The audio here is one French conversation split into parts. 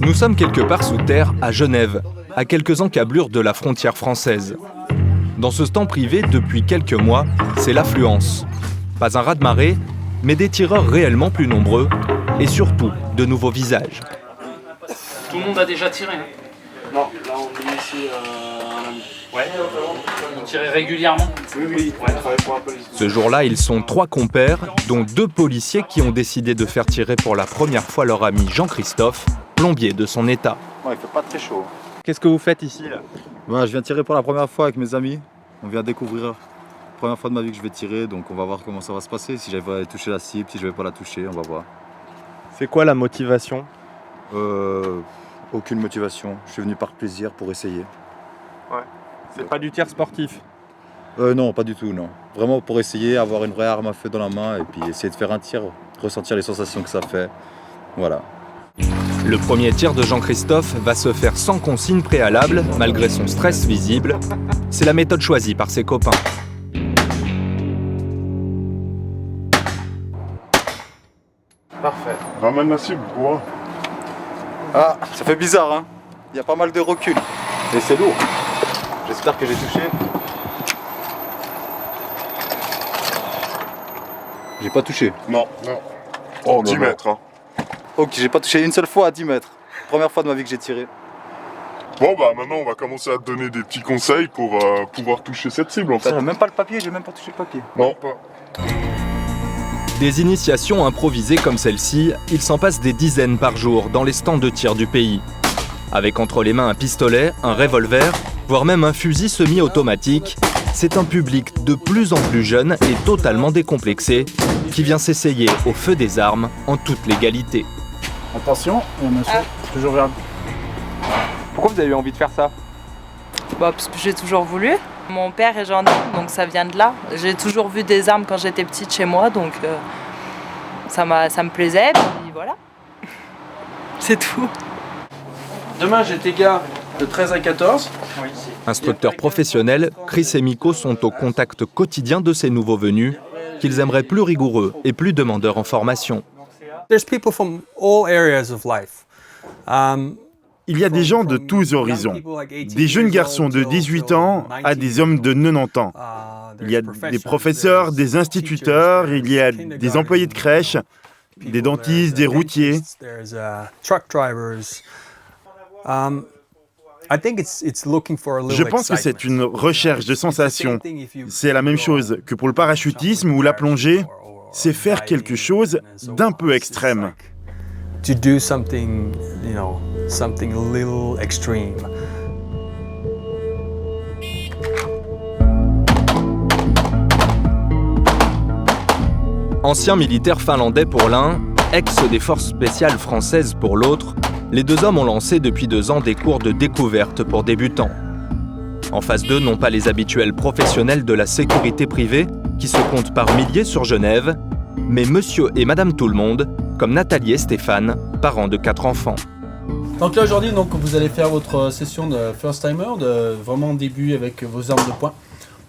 Nous sommes quelque part sous terre à Genève, à quelques encablures de la frontière française. Dans ce stand privé, depuis quelques mois, c'est l'affluence. Pas un raz-de-marée, mais des tireurs réellement plus nombreux et surtout de nouveaux visages. Tout le monde a déjà tiré, hein? Non, là on est ici un ami. Ouais. Vous tirez régulièrement? Oui, on travaille pour la police. Ce jour-là, ils sont 3 compères, dont 2 policiers qui ont décidé de faire tirer pour la première fois leur ami Jean-Christophe, plombier de son état. Ouais, il fait pas très chaud. Qu'est-ce que vous faites ici là? Ouais, je viens tirer pour la première fois avec mes amis. On vient découvrir la première fois de ma vie que je vais tirer, donc on va voir comment ça va se passer. Si j'arrive à toucher la cible, si je vais pas la toucher, on va voir. C'est quoi la motivation? Aucune motivation. Je suis venu par plaisir pour essayer. Ouais. C'est pas du tir sportif? Non, pas du tout, non. Vraiment pour essayer, avoir une vraie arme à feu dans la main et puis essayer de faire un tir, ressentir les sensations que ça fait. Voilà. Le premier tir de Jean-Christophe va se faire sans consigne préalable, malgré son stress visible. C'est la méthode choisie par ses copains. Parfait. Ramène la cible, quoi. Ah, ça fait bizarre, hein. Il y a pas mal de recul. Et c'est lourd. J'espère que j'ai touché. J'ai pas touché. Non. Oh, 10 mètres, hein. Ok, j'ai pas touché une seule fois à 10 mètres. Première fois de ma vie que j'ai tiré. Bon, bah maintenant, on va commencer à te donner des petits conseils pour pouvoir toucher cette cible, en fait. J'ai même pas le papier, j'ai même pas touché le papier. Non, pas. Des initiations improvisées comme celle-ci, il s'en passe des dizaines par jour dans les stands de tir du pays. Avec entre les mains un pistolet, un revolver, voire même un fusil semi-automatique, c'est un public de plus en plus jeune et totalement décomplexé qui vient s'essayer au feu des armes en toute légalité. Attention, monsieur, toujours vers. Pourquoi vous avez eu envie de faire ça? Parce que j'ai toujours voulu. Mon père est gendarme, donc ça vient de là. J'ai toujours vu des armes quand j'étais petite chez moi, donc ça me plaisait, puis voilà. C'est tout. Demain, j'ai tes gars de 13 à 14. Instructeurs professionnels, Chris et Miko sont au contact quotidien de ces nouveaux venus, qu'ils aimeraient plus rigoureux et plus demandeurs en formation. There's people from all areas of life. Il y a des gens de tous horizons, des jeunes garçons de 18 ans à des hommes de 90 ans. Il y a des professeurs, des instituteurs, il y a des employés de crèche, des dentistes, des routiers. Je pense que c'est une recherche de sensations. C'est la même chose que pour le parachutisme ou la plongée, c'est faire quelque chose d'un peu extrême. To do something, something a little extreme. Ancien militaire finlandais pour l'un, ex des forces spéciales françaises pour l'autre, les deux hommes ont lancé depuis 2 ans des cours de découverte pour débutants. En face d'eux, non pas les habituels professionnels de la sécurité privée, qui se comptent par milliers sur Genève, mais monsieur et madame tout-le-monde, comme Nathalie et Stéphane, parents de 4 enfants. Donc là aujourd'hui, vous allez faire votre session de first timer, de vraiment début avec vos armes de poing.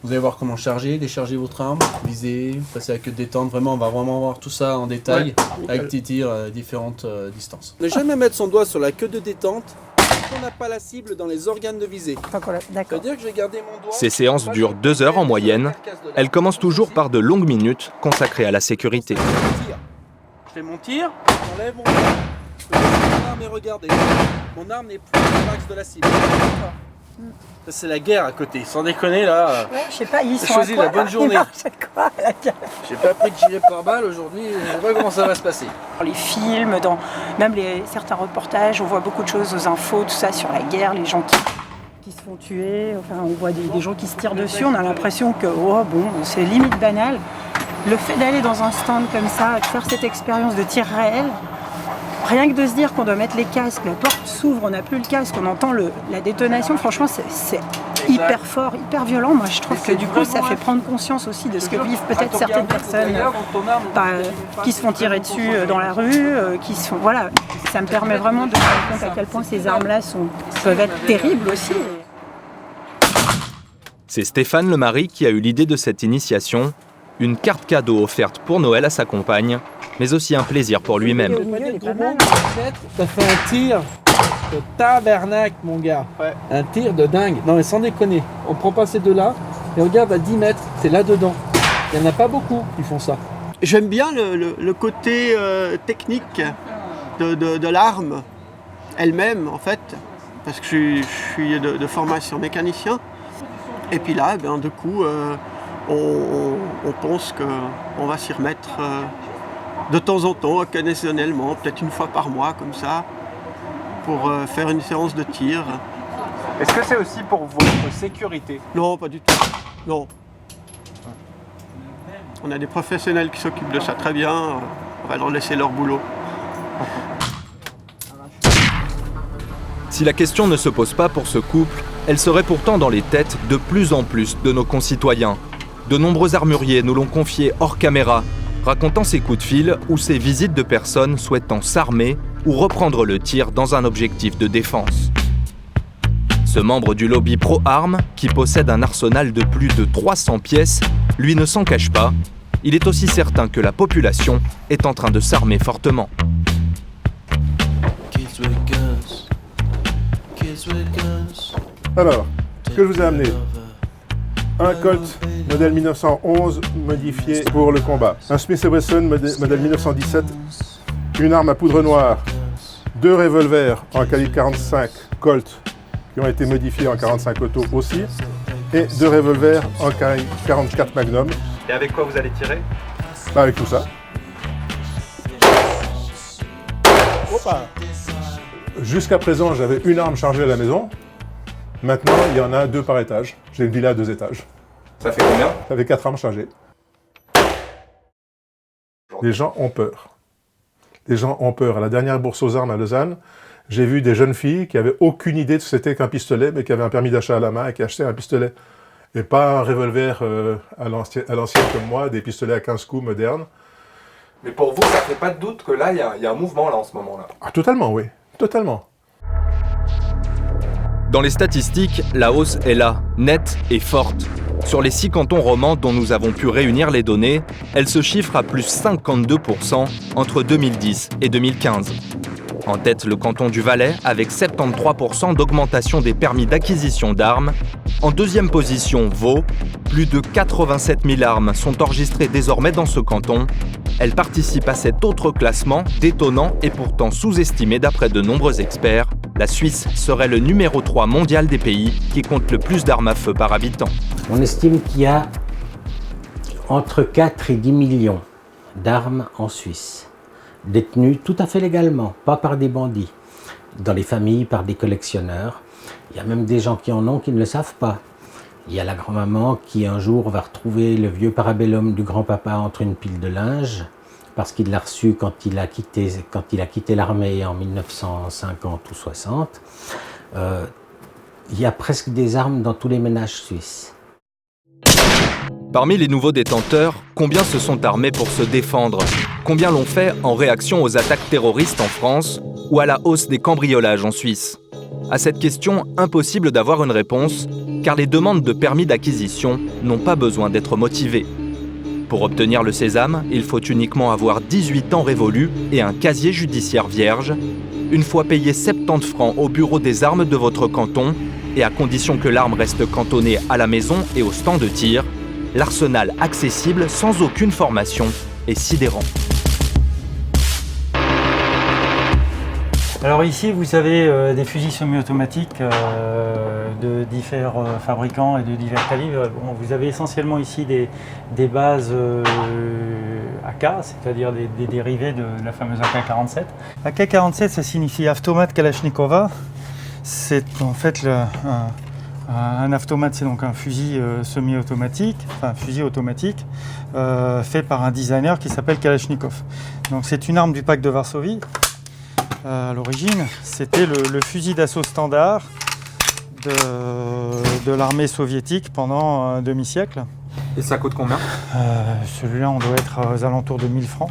Vous allez voir comment charger, décharger votre arme, viser, passer à la queue de détente. Vraiment, on va vraiment voir tout ça en détail, avec des tirs à différentes distances. Ne jamais mettre son doigt sur la queue de détente quand on n'a pas la cible dans les organes de visée. D'accord. C'est-à-dire que je vais garder mon doigt... Ces séances durent 2 heures en moyenne. Elles commencent toujours par de longues minutes consacrées à la sécurité. Je fais mon tir, j'enlève mon arme. Je fais mon arme et regardez, mon arme n'est plus dans l'axe de la cible. Ça, c'est la guerre à côté, sans déconner là. Ouais, je sais pas, ils sont choisi à quoi, la bonne là, journée. ils marchent à quoi, la guerre. J'ai pas appris de tirer par balle aujourd'hui, je sais pas comment ça va se passer. Dans les films, dans même certains reportages, on voit beaucoup de choses aux infos, tout ça sur la guerre, les gens qui se font tuer, enfin on voit des gens qui se tirent dessus, on a l'impression que c'est limite banal. Le fait d'aller dans un stand comme ça, de faire cette expérience de tir réel, rien que de se dire qu'on doit mettre les casques, la porte s'ouvre, on n'a plus le casque, on entend la détonation, franchement c'est hyper fort, hyper violent. Moi je trouve que du coup ça fait prendre conscience aussi de ce que vivent peut-être certaines personnes qui se font tirer dessus dans la rue, voilà. Ça me permet vraiment de me rendre compte à quel point ces armes-là peuvent être terribles aussi. C'est Stéphane le mari qui a eu l'idée de cette initiation, une carte cadeau offerte pour Noël à sa compagne, mais aussi un plaisir pour lui-même. T'as fait un tir Le tabernacle, mon gars. Ouais. Un tir de dingue. Non mais sans déconner, on prend pas ces deux-là et on regarde à 10 mètres, c'est là-dedans. Il n'y en a pas beaucoup qui font ça. J'aime bien le côté technique de l'arme elle-même, en fait, parce que je suis de formation mécanicien. Et puis là, ben, du coup, on pense qu'on va s'y remettre de temps en temps, occasionnellement, peut-être une fois par mois, comme ça, pour faire une séance de tir. Est-ce que c'est aussi pour votre sécurité? Non, pas du tout. Non. On a des professionnels qui s'occupent de ça très bien. On va leur laisser leur boulot. Si la question ne se pose pas pour ce couple, elle serait pourtant dans les têtes de plus en plus de nos concitoyens. De nombreux armuriers nous l'ont confié hors caméra, racontant ces coups de fil ou ces visites de personnes souhaitant s'armer ou reprendre le tir dans un objectif de défense. Ce membre du lobby pro-armes, qui possède un arsenal de plus de 300 pièces, lui ne s'en cache pas. Il est aussi certain que la population est en train de s'armer fortement. Alors, ce que je vous ai amené, un Colt modèle 1911 modifié pour le combat, un Smith & Wesson modèle 1917, une arme à poudre noire, 2 revolvers en calibre 45 Colt qui ont été modifiés en 45 auto aussi, et 2 revolvers en calibre 44 Magnum. Et avec quoi vous allez tirer? Bah, avec tout ça. Opa. Jusqu'à présent, j'avais une arme chargée à la maison. Maintenant, il y en a 2 par étage. J'ai une villa à 2 étages. Ça fait combien? Ça fait 4 armes chargées. Les gens ont peur. Les gens ont peur. À la dernière bourse aux armes à Lausanne, j'ai vu des jeunes filles qui n'avaient aucune idée de ce que c'était qu'un pistolet, mais qui avaient un permis d'achat à la main et qui achetaient un pistolet. Et pas un revolver à l'ancienne comme moi, des pistolets à 15 coups modernes. Mais pour vous, ça fait pas de doute que là, il y a un mouvement là en ce moment-là? Ah, totalement, oui. Totalement. Dans les statistiques, la hausse est là, nette et forte. Sur les 6 cantons romans dont nous avons pu réunir les données, elle se chiffre à plus 52% entre 2010 et 2015. En tête, le canton du Valais, avec 73% d'augmentation des permis d'acquisition d'armes. En deuxième position, Vaud. Plus de 87 000 armes sont enregistrées désormais dans ce canton. Elle participe à cet autre classement, détonnant et pourtant sous-estimé d'après de nombreux experts. La Suisse serait le numéro 3 mondial des pays qui compte le plus d'armes à feu par habitant. On estime qu'il y a entre 4 et 10 millions d'armes en Suisse, détenues tout à fait légalement, pas par des bandits, dans les familles, par des collectionneurs. Il y a même des gens qui en ont qui ne le savent pas. Il y a la grand-maman qui un jour va retrouver le vieux parabellum du grand-papa entre une pile de linge, parce qu'il l'a reçu quand il a quitté l'armée en 1950 ou 60. Il y a presque des armes dans tous les ménages suisses. Parmi les nouveaux détenteurs, combien se sont armés pour se défendre? Combien l'ont fait en réaction aux attaques terroristes en France ou à la hausse des cambriolages en Suisse? À cette question, impossible d'avoir une réponse, car les demandes de permis d'acquisition n'ont pas besoin d'être motivées. Pour obtenir le sésame, il faut uniquement avoir 18 ans révolus et un casier judiciaire vierge. Une fois payé 70 francs au bureau des armes de votre canton, et à condition que l'arme reste cantonnée à la maison et au stand de tir, l'arsenal accessible sans aucune formation est sidérant. Alors ici, vous avez des fusils semi-automatiques de divers fabricants et de divers calibres. Bon, vous avez essentiellement ici des bases AK, c'est-à-dire des dérivés de la fameuse AK-47. AK-47, ça signifie Avtomat Kalachnikova. C'est en fait un Avtomat, c'est donc un fusil semi-automatique, enfin un fusil automatique, fait par un designer qui s'appelle Kalachnikov. Donc c'est une arme du pacte de Varsovie. À l'origine, c'était le fusil d'assaut standard de l'armée soviétique pendant un demi-siècle. Et ça coûte combien? Celui-là, on doit être aux alentours de 1000 francs.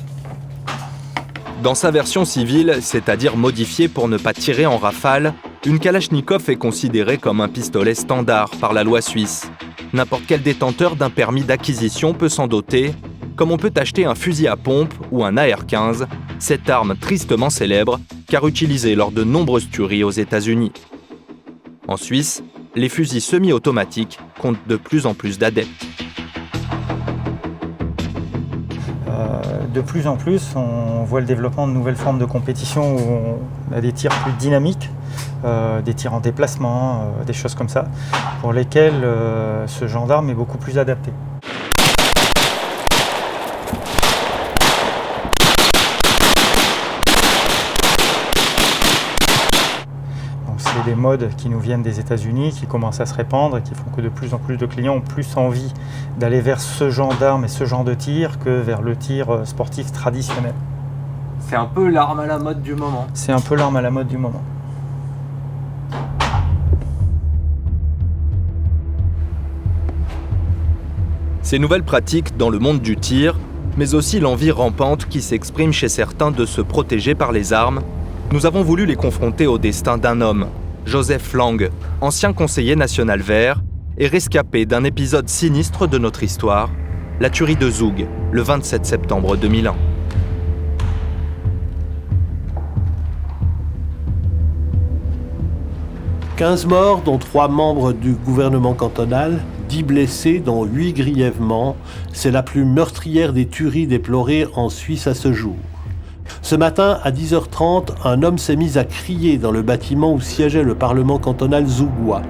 Dans sa version civile, c'est-à-dire modifiée pour ne pas tirer en rafale, une Kalachnikov est considérée comme un pistolet standard par la loi suisse. N'importe quel détenteur d'un permis d'acquisition peut s'en doter, comme on peut acheter un fusil à pompe ou un AR-15, cette arme tristement célèbre, car utilisé lors de nombreuses tueries aux États-Unis. En Suisse, les fusils semi-automatiques comptent de plus en plus d'adeptes. De plus en plus, on voit le développement de nouvelles formes de compétition où on a des tirs plus dynamiques, des tirs en déplacement, des choses comme ça, pour lesquelles ce genre d'arme est beaucoup plus adapté. C'est des modes qui nous viennent des États-Unis, qui commencent à se répandre et qui font que de plus en plus de clients ont plus envie d'aller vers ce genre d'armes et ce genre de tir que vers le tir sportif traditionnel. C'est un peu l'arme à la mode du moment. C'est un peu l'arme à la mode du moment. Ces nouvelles pratiques dans le monde du tir, mais aussi l'envie rampante qui s'exprime chez certains de se protéger par les armes, nous avons voulu les confronter au destin d'un homme, Joseph Lang, ancien conseiller national vert et rescapé d'un épisode sinistre de notre histoire, la tuerie de Zoug, le 27 septembre 2001. « 15 morts, dont 3 membres du gouvernement cantonal, 10 blessés, dont 8 grièvement. C'est la plus meurtrière des tueries déplorées en Suisse à ce jour. Ce matin, à 10h30, un homme s'est mis à crier dans le bâtiment où siégeait le Parlement cantonal zougois.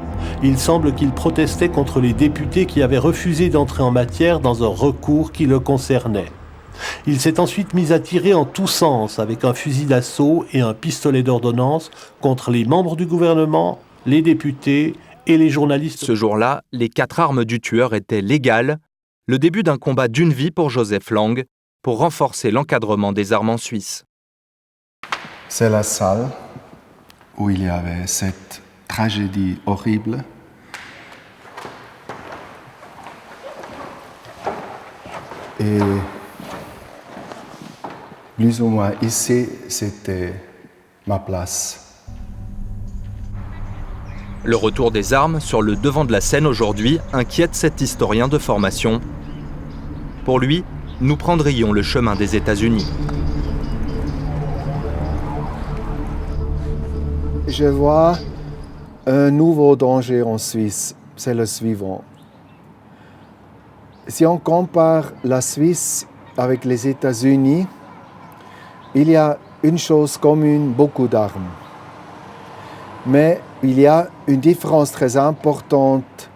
Il semble qu'il protestait contre les députés qui avaient refusé d'entrer en matière dans un recours qui le concernait. Il s'est ensuite mis à tirer en tous sens avec un fusil d'assaut et un pistolet d'ordonnance contre les membres du gouvernement, les députés et les journalistes. Ce jour-là, les 4 armes du tueur étaient légales, le début d'un combat d'une vie pour Joseph Lang, pour renforcer l'encadrement des armes en Suisse. C'est la salle où il y avait cette tragédie horrible. Et plus ou moins ici, c'était ma place. Le retour des armes sur le devant de la scène aujourd'hui inquiète cet historien de formation. Pour lui, nous prendrions le chemin des États-Unis. Je vois un nouveau danger en Suisse, c'est le suivant. Si on compare la Suisse avec les États-Unis, il y a une chose commune, beaucoup d'armes. Mais il y a une différence très importante.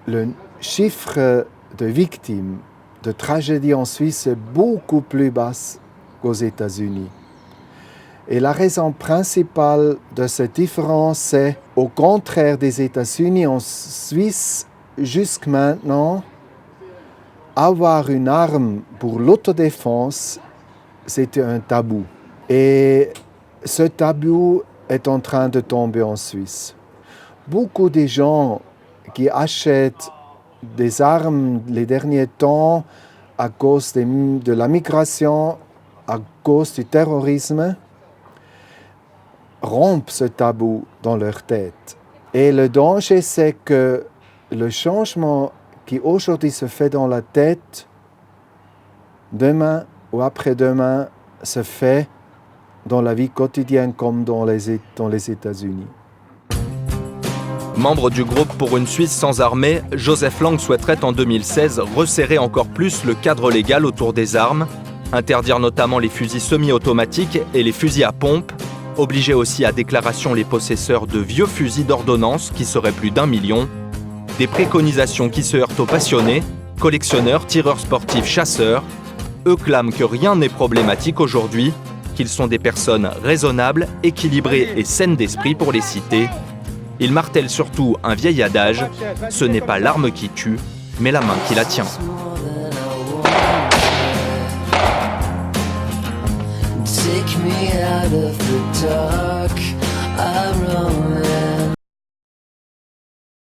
Le chiffre de victimes de tragédies en Suisse est beaucoup plus bas qu'aux États-Unis. Et la raison principale de cette différence, c'est, au contraire des États-Unis, en Suisse, jusqu'à maintenant, avoir une arme pour l'autodéfense, c'était un tabou. Et ce tabou est en train de tomber en Suisse. Beaucoup de gens qui achètent des armes les derniers temps à cause de la migration, à cause du terrorisme, rompent ce tabou dans leur tête. Et le danger, c'est que le changement qui aujourd'hui se fait dans la tête, demain ou après-demain, se fait dans la vie quotidienne comme dans les États-Unis. Membre du groupe pour une Suisse sans armée, Joseph Lang souhaiterait en 2016 resserrer encore plus le cadre légal autour des armes, interdire notamment les fusils semi-automatiques et les fusils à pompe, obliger aussi à déclaration les possesseurs de vieux fusils d'ordonnance qui seraient plus d'1 million, des préconisations qui se heurtent aux passionnés, collectionneurs, tireurs sportifs, chasseurs. Eux clament que rien n'est problématique aujourd'hui, qu'ils sont des personnes raisonnables, équilibrées et saines d'esprit pour les citer. Ils martèlent surtout un vieil adage, ce n'est pas l'arme qui tue, mais la main qui la tient.